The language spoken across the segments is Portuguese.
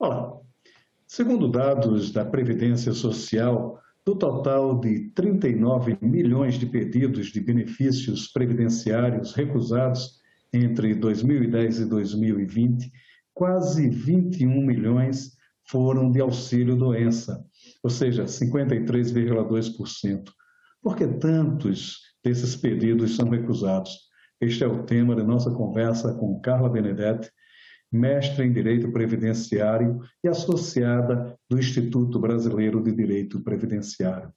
Olá. Segundo dados da Previdência Social, do total de 39 milhões de pedidos de benefícios previdenciários recusados entre 2010 e 2020, quase 21 milhões foram de auxílio-doença, ou seja, 53,2%. Por que tantos desses pedidos são recusados? Este é o tema da nossa conversa com Carla Benedetti, mestre em Direito Previdenciário e associada do Instituto Brasileiro de Direito Previdenciário.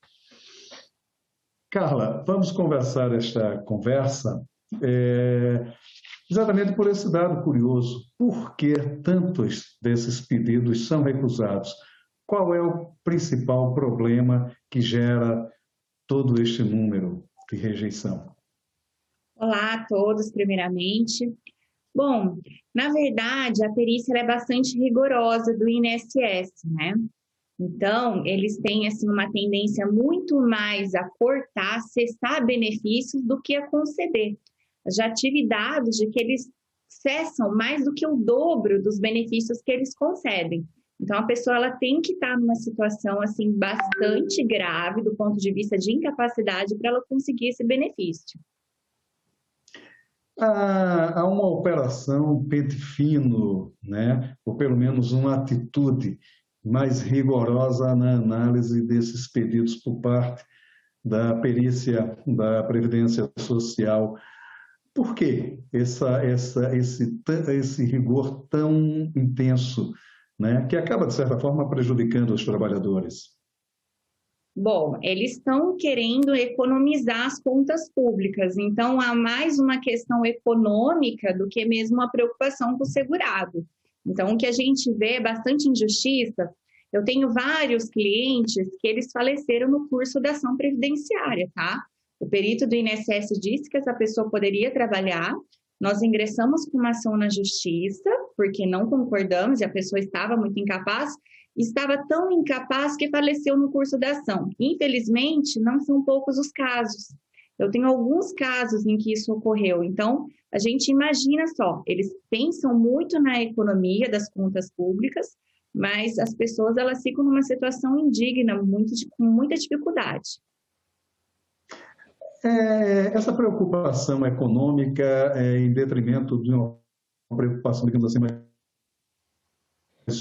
Carla, vamos conversar esta conversa exatamente por esse dado curioso. Por que tantos desses pedidos são recusados? Qual é o principal problema que gera todo este número de rejeição? Olá a todos, primeiramente. Bom, na verdade, a perícia é bastante rigorosa do INSS, né? Então, eles têm assim, uma tendência muito mais a cortar, cessar benefícios do que a conceder. Já tive dados de que eles cessam mais do que o dobro dos benefícios que eles concedem. Então, a pessoa ela tem que estar numa situação assim, bastante grave do ponto de vista de incapacidade para ela conseguir esse benefício. Há uma operação pente fino, né? Ou pelo menos uma atitude mais rigorosa na análise desses pedidos por parte da perícia da Previdência Social. Por que esse rigor tão intenso, né? Que acaba, de certa forma, prejudicando os trabalhadores? Bom, eles estão querendo economizar as contas públicas, então há mais uma questão econômica do que mesmo uma preocupação com o segurado. Então, o que a gente vê é bastante injustiça. Eu tenho vários clientes que eles faleceram no curso da ação previdenciária, tá? O perito do INSS disse que essa pessoa poderia trabalhar, nós ingressamos com uma ação na justiça, porque não concordamos e a pessoa estava muito incapaz, estava tão incapaz que faleceu no curso da ação. Infelizmente, não são poucos os casos. Eu tenho alguns casos em que isso ocorreu. Então, a gente imagina só, eles pensam muito na economia das contas públicas, mas as pessoas elas ficam numa situação indigna, com muita dificuldade. Essa preocupação econômica em detrimento de uma preocupação, digamos assim, mais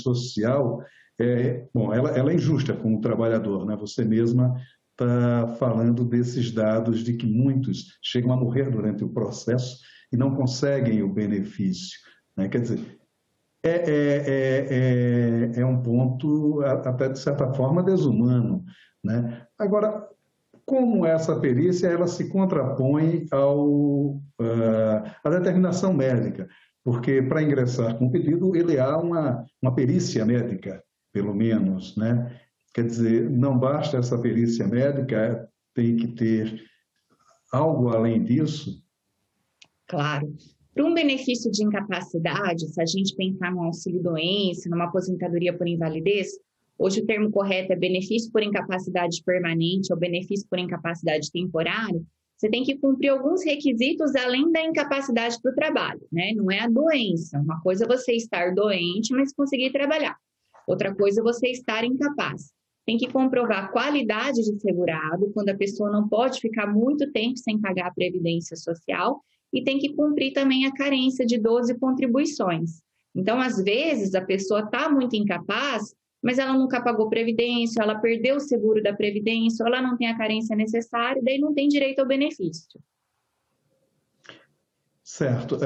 social, ela é injusta com o trabalhador, né? Você mesma está falando desses dados de que muitos chegam a morrer durante o processo e não conseguem o benefício, né? Quer dizer, é um ponto até de certa forma desumano, né? Agora, como essa perícia ela se contrapõe à determinação médica? Porque para ingressar com o pedido, ele há uma perícia médica, pelo menos, né? Quer dizer, não basta essa perícia médica, tem que ter algo além disso? Claro. Para um benefício de incapacidade, se a gente pensar no auxílio-doença, numa aposentadoria por invalidez, hoje o termo correto é benefício por incapacidade permanente ou benefício por incapacidade temporária, você tem que cumprir alguns requisitos além da incapacidade para o trabalho, né? Não é a doença. Uma coisa é você estar doente, mas conseguir trabalhar. Outra coisa é você estar incapaz. Tem que comprovar qualidade de segurado, quando a pessoa não pode ficar muito tempo sem pagar a previdência social, e tem que cumprir também a carência de 12 contribuições. Então, às vezes, a pessoa está muito incapaz, mas ela nunca pagou previdência, ela perdeu o seguro da previdência, ou ela não tem a carência necessária, daí não tem direito ao benefício. Certo,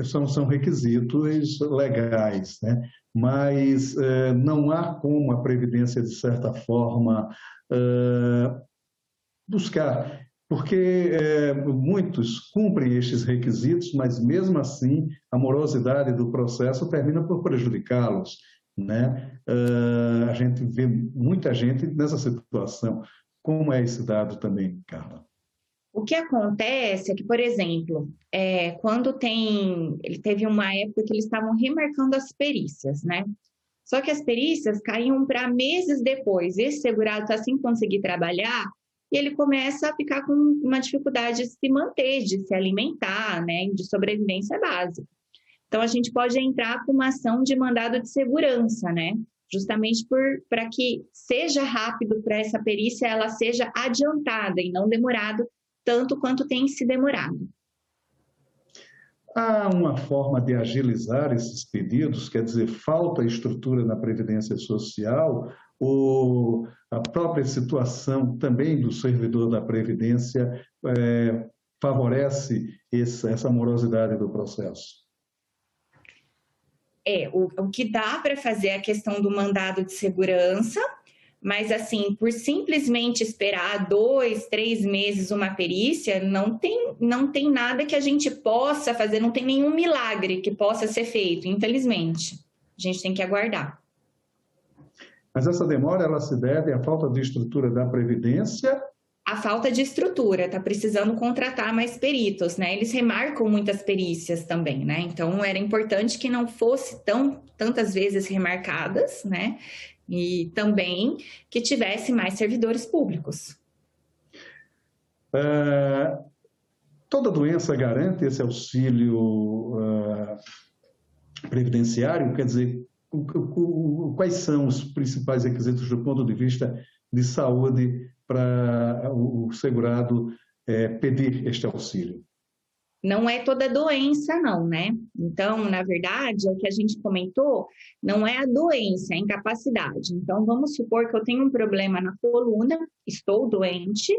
são requisitos legais, né? Mas não há como a Previdência, de certa forma, buscar, porque muitos cumprem estes requisitos, mas mesmo assim a morosidade do processo termina por prejudicá-los, né? A gente vê muita gente nessa situação. Como é esse dado também, Carla? O que acontece é que, por exemplo, ele teve uma época que eles estavam remarcando as perícias, né? Só que as perícias caíam para meses depois. Esse segurado está sem conseguir trabalhar e ele começa a ficar com uma dificuldade de se manter, de se alimentar, né? De sobrevivência básica. Então, a gente pode entrar com uma ação de mandado de segurança, né? Justamente para que seja rápido para essa perícia, ela seja adiantada e não demorado tanto quanto tem se demorado. Há uma forma de agilizar esses pedidos, quer dizer, falta estrutura na Previdência Social ou a própria situação também do servidor da Previdência favorece essa morosidade do processo? O que dá para fazer é a questão do mandado de segurança, mas assim, por simplesmente esperar 2, 3 meses uma perícia, não tem nada que a gente possa fazer, não tem nenhum milagre que possa ser feito, infelizmente. A gente tem que aguardar. Mas essa demora, ela se deve à falta de estrutura da Previdência? A falta de estrutura, está precisando contratar mais peritos, né? Eles remarcam muitas perícias também, né? Então, era importante que não fosse tantas vezes remarcadas, né? E também que tivesse mais servidores públicos. Toda doença garante esse auxílio previdenciário? Quer dizer, quais são os principais requisitos do ponto de vista de saúde para o segurado pedir este auxílio? Não é toda doença, não, né? Então, na verdade, o que a gente comentou não é a doença, é a incapacidade. Então, vamos supor que eu tenho um problema na coluna, estou doente,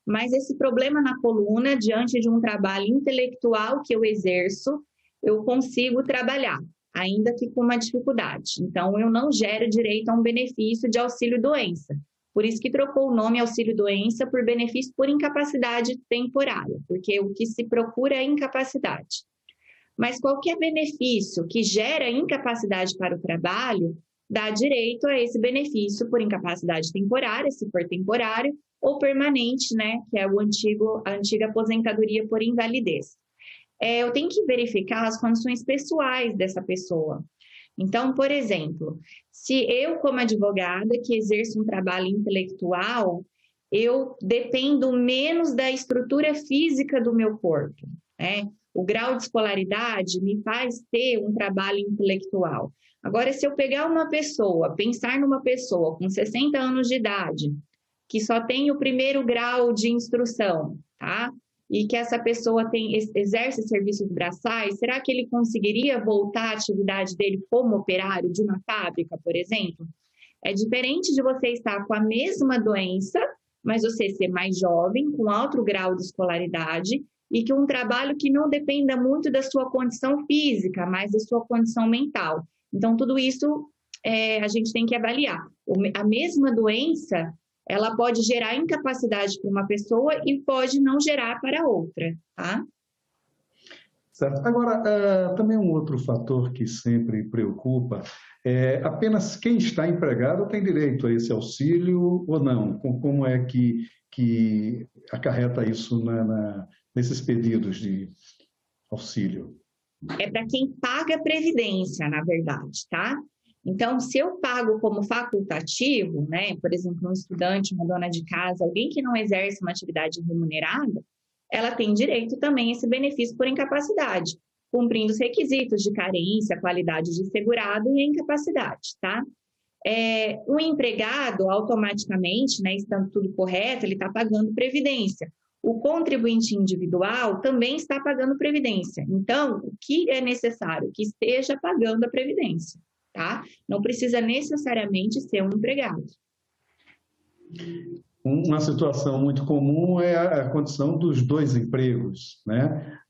mas esse problema na coluna, diante de um trabalho intelectual que eu exerço, eu consigo trabalhar, ainda que com uma dificuldade. Então, eu não gero direito a um benefício de auxílio-doença. Por isso que trocou o nome auxílio-doença por benefício por incapacidade temporária, porque o que se procura é incapacidade. Mas qualquer benefício que gera incapacidade para o trabalho, dá direito a esse benefício por incapacidade temporária, se for temporário, ou permanente, né, que é a antiga aposentadoria por invalidez. Eu tenho que verificar as condições pessoais dessa pessoa. Então, por exemplo, se eu, como advogada, que exerço um trabalho intelectual, eu dependo menos da estrutura física do meu corpo, né? O grau de escolaridade me faz ter um trabalho intelectual. Agora, se eu pegar uma pessoa, pensar numa pessoa com 60 anos de idade, que só tem o primeiro grau de instrução, tá? E que essa pessoa exerce serviços braçais, será que ele conseguiria voltar à atividade dele como operário de uma fábrica, por exemplo? É diferente de você estar com a mesma doença, mas você ser mais jovem, com alto grau de escolaridade, e que um trabalho que não dependa muito da sua condição física, mas da sua condição mental. Então, tudo isso a gente tem que avaliar. A mesma doença, ela pode gerar incapacidade para uma pessoa e pode não gerar para outra, tá? Certo. Agora, também um outro fator que sempre preocupa é apenas quem está empregado tem direito a esse auxílio ou não? Como é que acarreta isso nesses pedidos de auxílio? É para quem paga a previdência, na verdade, tá? Então, se eu pago como facultativo, né, por exemplo, um estudante, uma dona de casa, alguém que não exerce uma atividade remunerada, ela tem direito também a esse benefício por incapacidade, cumprindo os requisitos de carência, qualidade de segurado e incapacidade, tá? O empregado, automaticamente, né, estando tudo correto, ele está pagando previdência. O contribuinte individual também está pagando previdência. Então, o que é necessário? Que esteja pagando a previdência. Tá? Não precisa necessariamente ser um empregado. Uma situação muito comum é a condição dos dois empregos, né?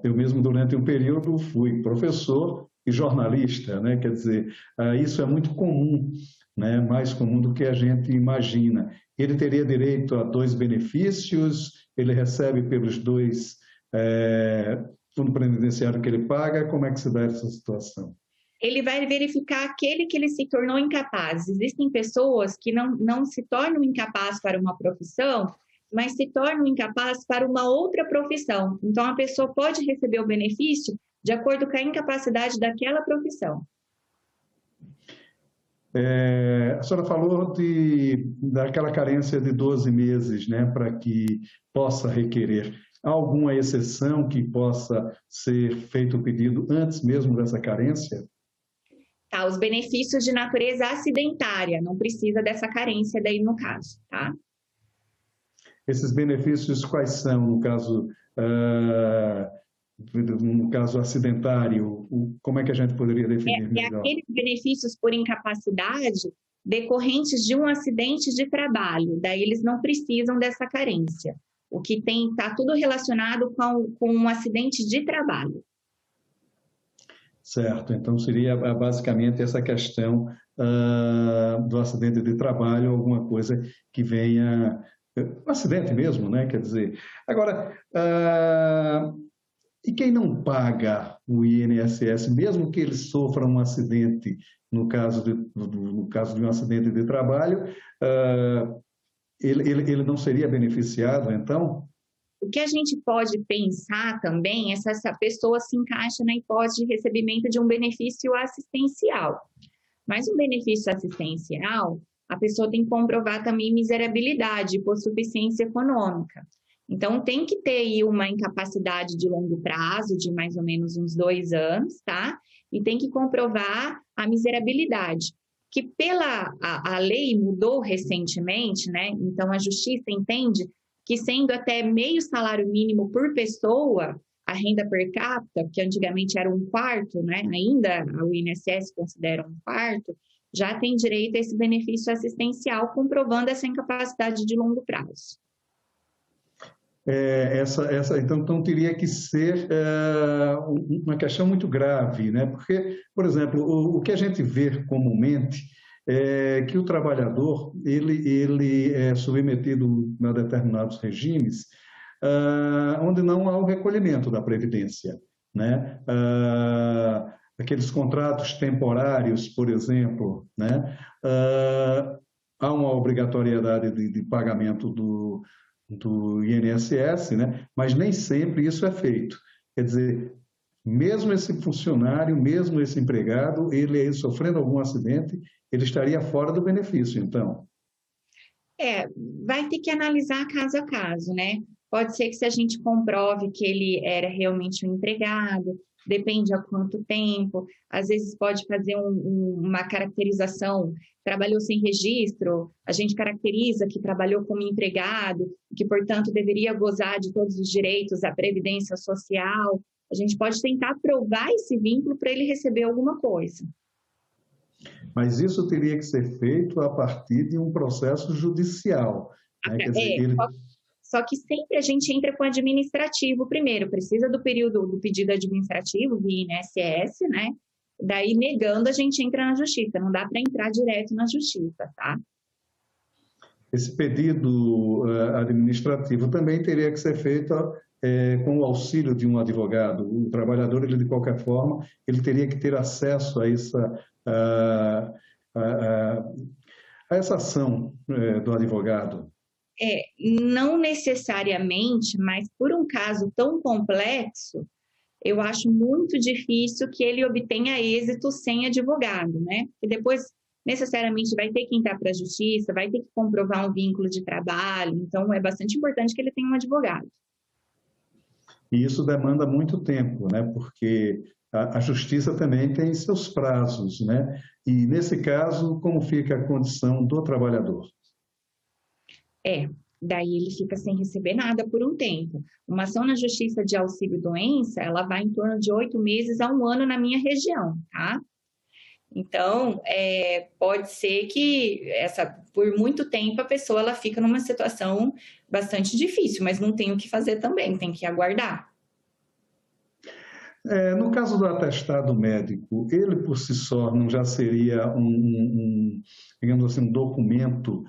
Eu mesmo, durante um período, fui professor e jornalista, né? Quer dizer, isso é muito comum, né? Mais comum do que a gente imagina. Ele teria direito a dois benefícios, ele recebe pelos dois fundo previdenciário que ele paga, como é que se dá essa situação? Ele vai verificar aquele que ele se tornou incapaz. Existem pessoas que não se tornam incapazes para uma profissão, mas se tornam incapazes para uma outra profissão. Então, a pessoa pode receber o benefício de acordo com a incapacidade daquela profissão. A senhora falou daquela carência de 12 meses, né, para que possa requerer. Há alguma exceção que possa ser feito o pedido antes mesmo dessa carência? Tá, os benefícios de natureza acidentária, não precisa dessa carência daí no caso, tá? Esses benefícios quais são, no caso acidentário? Como é que a gente poderia definir melhor? Aqueles benefícios por incapacidade decorrentes de um acidente de trabalho, daí eles não precisam dessa carência. O que tem, está tudo relacionado com um acidente de trabalho. Certo, então seria basicamente essa questão do acidente de trabalho, alguma coisa que venha, um acidente mesmo, né? Quer dizer, agora, e quem não paga o INSS, mesmo que ele sofra um acidente, no caso de um acidente de trabalho, ele não seria beneficiado, então? O que a gente pode pensar também é se essa pessoa se encaixa na hipótese de recebimento de um benefício assistencial. Mas o benefício assistencial, a pessoa tem que comprovar também miserabilidade, hipossuficiência econômica. Então, tem que ter aí uma incapacidade de longo prazo, de mais ou menos uns 2 anos, tá? E tem que comprovar a miserabilidade, que a lei mudou recentemente, né? Então, a justiça entende que sendo até meio salário mínimo por pessoa, a renda per capita, que antigamente era 1/4, né? Ainda o INSS considera 1/4, já tem direito a esse benefício assistencial, comprovando essa incapacidade de longo prazo. Então teria que ser uma questão muito grave, né? Porque, por exemplo, o que a gente vê comumente é que o trabalhador ele é submetido a determinados regimes onde não há o recolhimento da previdência, né? Aqueles contratos temporários, por exemplo, né? Há uma obrigatoriedade de pagamento do INSS, né? Mas nem sempre isso é feito. Quer dizer, mesmo esse funcionário, mesmo esse empregado, ele sofrendo algum acidente, ele estaria fora do benefício, então. Vai ter que analisar caso a caso, né? Pode ser que se a gente comprove que ele era realmente um empregado, depende a quanto tempo, às vezes pode fazer uma caracterização, trabalhou sem registro, a gente caracteriza que trabalhou como empregado, que, portanto, deveria gozar de todos os direitos à previdência social. A gente pode tentar provar esse vínculo para ele receber alguma coisa. Mas isso teria que ser feito a partir de um processo judicial, né? Quer dizer, Só que sempre a gente entra com o administrativo primeiro, precisa do período do pedido administrativo, do INSS, né? Daí, negando, a gente entra na justiça, não dá para entrar direto na justiça, tá? Esse pedido administrativo também teria que ser feito com o auxílio de um advogado. O trabalhador, ele, de qualquer forma, ele teria que ter acesso a essa ação do advogado. Não necessariamente, mas por um caso tão complexo, eu acho muito difícil que ele obtenha êxito sem advogado, né? E depois, necessariamente, vai ter que entrar para a justiça, vai ter que comprovar um vínculo de trabalho, então é bastante importante que ele tenha um advogado. E isso demanda muito tempo, né? Porque a justiça também tem seus prazos, né? E, nesse caso, como fica a condição do trabalhador? Daí ele fica sem receber nada por um tempo. Uma ação na justiça de auxílio-doença, ela vai em torno de 8 meses a 1 ano na minha região, tá? Então, pode ser que por muito tempo a pessoa ela fica numa situação bastante difícil, mas não tem o que fazer também, tem que aguardar. No caso do atestado médico, ele por si só não já seria digamos assim, um documento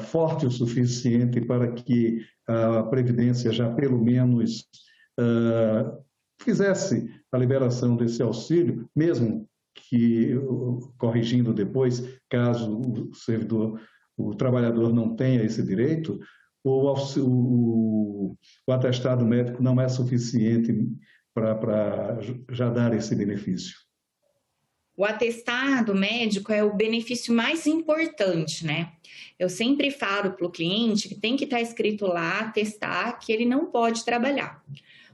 forte o suficiente para que a Previdência já pelo menos fizesse a liberação desse auxílio, mesmo que, corrigindo depois, caso o trabalhador não tenha esse direito, o atestado médico não é suficiente para já dar esse benefício? o atestado médico é o benefício mais importante, né? Eu sempre falo para o cliente que tem que estar escrito lá, atestar que ele não pode trabalhar.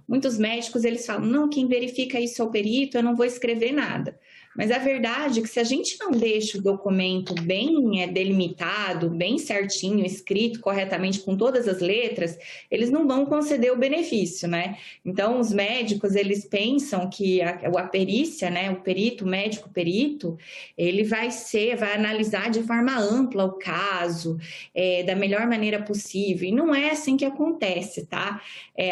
Muitos médicos, eles falam, não, quem verifica isso é o perito, eu não vou escrever nada. Mas a verdade é que se a gente não deixa o documento bem delimitado, bem certinho, escrito corretamente com todas as letras, eles não vão conceder o benefício, né? Então, os médicos, eles pensam que a perícia, né, o perito, o médico perito, ele vai analisar de forma ampla o caso, da melhor maneira possível. E não é assim que acontece, tá?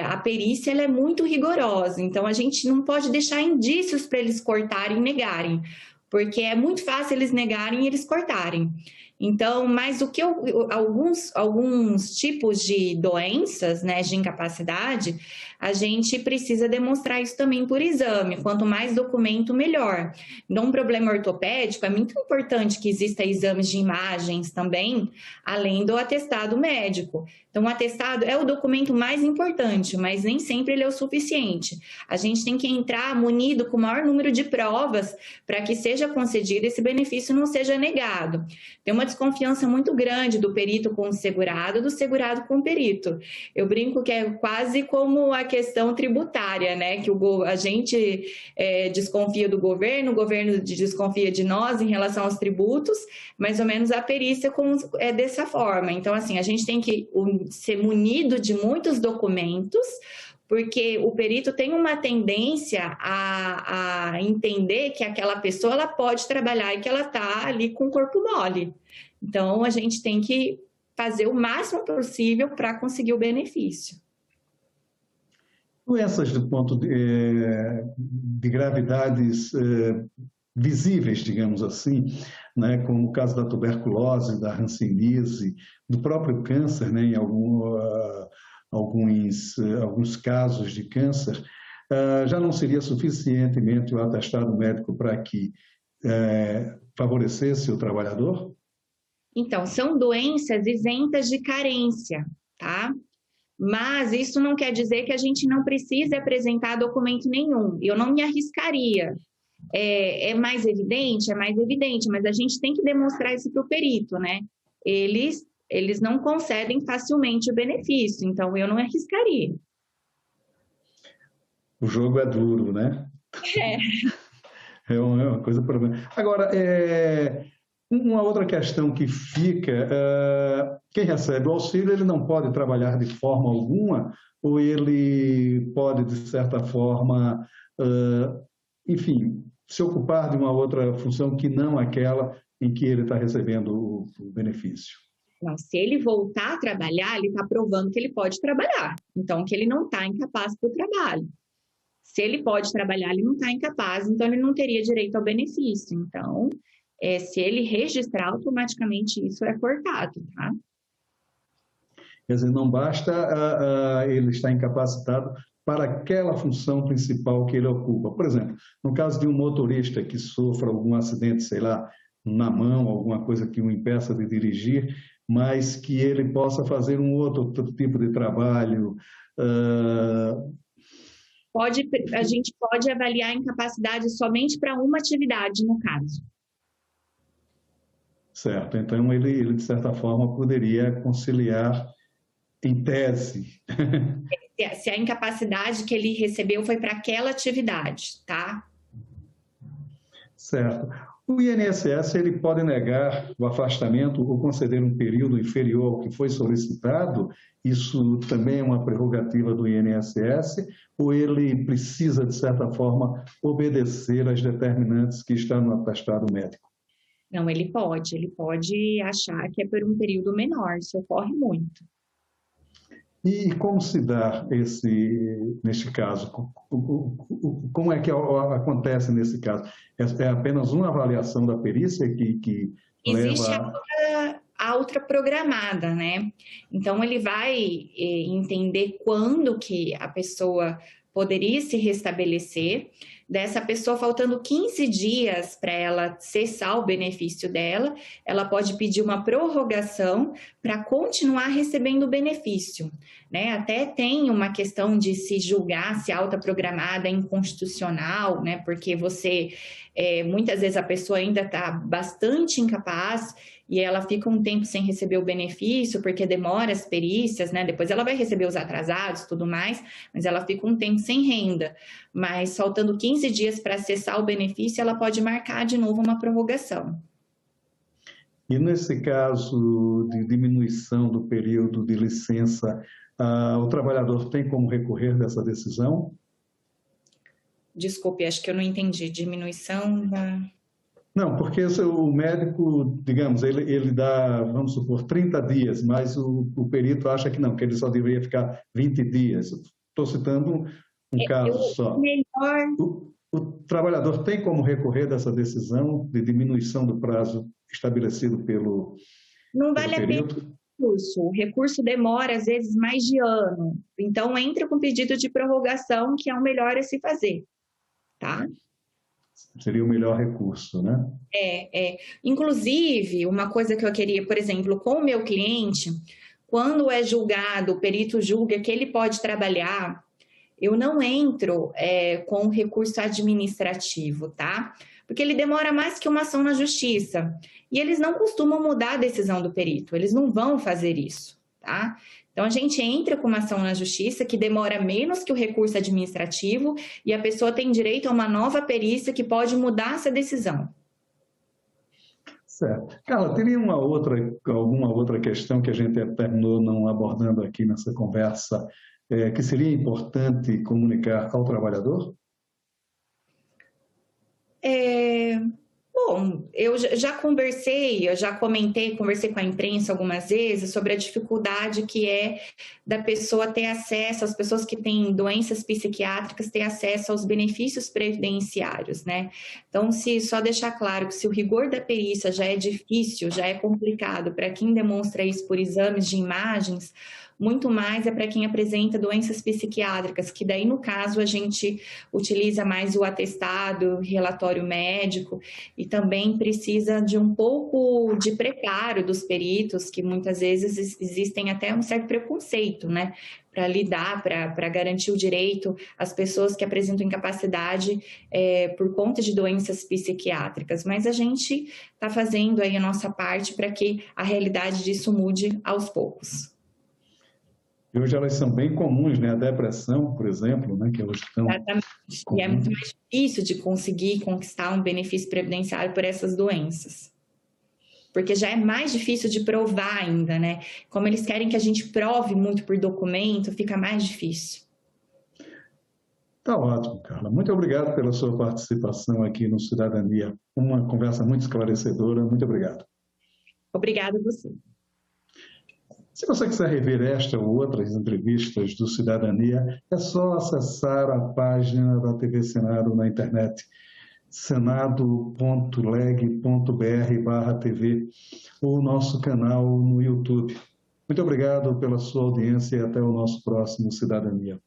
A perícia, ela é muito rigorosa, então a gente não pode deixar indícios para eles cortarem e negarem, porque é muito fácil eles negarem e eles cortarem. Então, mas o que alguns tipos de doenças, né, de incapacidade, a gente precisa demonstrar isso também por exame. Quanto mais documento, melhor. Então, um problema ortopédico, é muito importante que exista exames de imagens também, além do atestado médico. Então, o atestado é o documento mais importante, mas nem sempre ele é o suficiente. A gente tem que entrar munido com o maior número de provas para que seja concedido esse benefício não seja negado. Tem uma desconfiança muito grande do perito com o segurado, do segurado com o perito. Eu brinco que é quase como a questão tributária, né? Que a gente desconfia do governo, o governo desconfia de nós em relação aos tributos, mais ou menos a perícia é dessa forma. Então, assim, a gente tem que ser munido de muitos documentos, porque o perito tem uma tendência a entender que aquela pessoa ela pode trabalhar e que ela está ali com o corpo mole. Então, a gente tem que fazer o máximo possível para conseguir o benefício. Doenças do ponto de gravidades visíveis, digamos assim, né, como o caso da tuberculose, da hanseníase, do próprio câncer, né, em alguns casos de câncer, já não seria suficientemente o atestado médico para que favorecesse o trabalhador? Então, são doenças isentas de carência, tá? Mas isso não quer dizer que a gente não precise apresentar documento nenhum. Eu não me arriscaria. É mais evidente? É mais evidente, mas a gente tem que demonstrar isso para o perito, né? Eles não concedem facilmente o benefício, então eu não arriscaria. O jogo é duro, né? É uma coisa problema. Agora, uma outra questão que fica, quem recebe o auxílio, ele não pode trabalhar de forma alguma, ou ele pode, de certa forma, enfim, se ocupar de uma outra função que não aquela em que ele está recebendo o benefício? Não, se ele voltar a trabalhar, ele está provando que ele pode trabalhar, então que ele não está incapaz para o trabalho. Se ele pode trabalhar, ele não está incapaz, então ele não teria direito ao benefício. Então, se ele registrar, automaticamente isso é cortado, tá? Quer dizer, não basta ele estar incapacitado para aquela função principal que ele ocupa. Por exemplo, no caso de um motorista que sofra algum acidente, sei lá, na mão, alguma coisa que o impeça de dirigir, mas que ele possa fazer um outro tipo de trabalho. A gente pode avaliar a incapacidade somente para uma atividade, no caso. Certo. Então, ele de certa forma, poderia conciliar em tese. Se a incapacidade que ele recebeu foi para aquela atividade, tá? Certo. O INSS, ele pode negar o afastamento ou conceder um período inferior ao que foi solicitado? Isso também é uma prerrogativa do INSS? Ou ele precisa, de certa forma, obedecer às determinantes que estão no atestado médico? Não, ele pode achar que é por um período menor, isso ocorre muito. E como se dá neste caso? Como é que acontece nesse caso? É apenas uma avaliação da perícia que existe leva... a outra programada, né? Então, ele vai entender quando que a pessoa poderia se restabelecer, dessa pessoa faltando 15 dias para ela cessar o benefício dela, ela pode pedir uma prorrogação para continuar recebendo o benefício. né? Até tem uma questão de se julgar se a autoprogramada é inconstitucional, né? Porque muitas vezes a pessoa ainda está bastante incapaz e ela fica um tempo sem receber o benefício, porque demora as perícias, né? Depois ela vai receber os atrasados e tudo mais, mas ela fica um tempo sem renda. Mas faltando 15 dias para acessar o benefício, ela pode marcar de novo uma prorrogação. E nesse caso de diminuição do período de licença, o trabalhador tem como recorrer dessa decisão? Desculpe, acho que eu não entendi. Diminuição da... Não, porque o médico, digamos, ele dá, vamos supor, 30 dias, mas o perito acha que não, que ele só deveria ficar 20 dias. Estou citando um caso só. Melhor... O trabalhador tem como recorrer dessa decisão de diminuição do prazo estabelecido pelo Não vale perito? a pena o recurso demora, às vezes, mais de ano. Então, entra com pedido de prorrogação, que é o melhor a se fazer, tá? Seria o melhor recurso, né? Inclusive, uma coisa que eu queria, por exemplo, com o meu cliente, quando é julgado, o perito julga que ele pode trabalhar, eu não entro com recurso administrativo, tá? Porque ele demora mais que uma ação na justiça. E eles não costumam mudar a decisão do perito, eles não vão fazer isso, tá? Então, a gente entra com uma ação na justiça que demora menos que o recurso administrativo e a pessoa tem direito a uma nova perícia que pode mudar essa decisão. Certo. Carla, teria alguma outra questão que a gente terminou não abordando aqui nessa conversa, que seria importante comunicar ao trabalhador? Bom, eu já conversei com a imprensa algumas vezes sobre a dificuldade que é da pessoa ter acesso, as pessoas que têm doenças psiquiátricas ter acesso aos benefícios previdenciários, né? Então, só deixar claro que se o rigor da perícia já é difícil, já é complicado para quem demonstra isso por exames de imagens, muito mais é para quem apresenta doenças psiquiátricas, que daí, no caso, a gente utiliza mais o atestado, relatório médico, e também precisa de um pouco de preparo dos peritos, que muitas vezes existem até um certo preconceito, né? Para lidar, para garantir o direito às pessoas que apresentam incapacidade por conta de doenças psiquiátricas. Mas a gente está fazendo aí a nossa parte para que a realidade disso mude aos poucos. E hoje elas são bem comuns, né? A depressão, por exemplo, né? Que elas estão... Exatamente. E é muito mais difícil de conseguir conquistar um benefício previdenciário por essas doenças. Porque já é mais difícil de provar ainda, né? Como eles querem que a gente prove muito por documento, fica mais difícil. Tá ótimo, Carla. Muito obrigado pela sua participação aqui no Cidadania. Uma conversa muito esclarecedora. Muito obrigado. Obrigada a você. Se você quiser rever esta ou outras entrevistas do Cidadania, é só acessar a página da TV Senado na internet, senado.leg.br/TV, ou o nosso canal no YouTube. Muito obrigado pela sua audiência e até o nosso próximo Cidadania.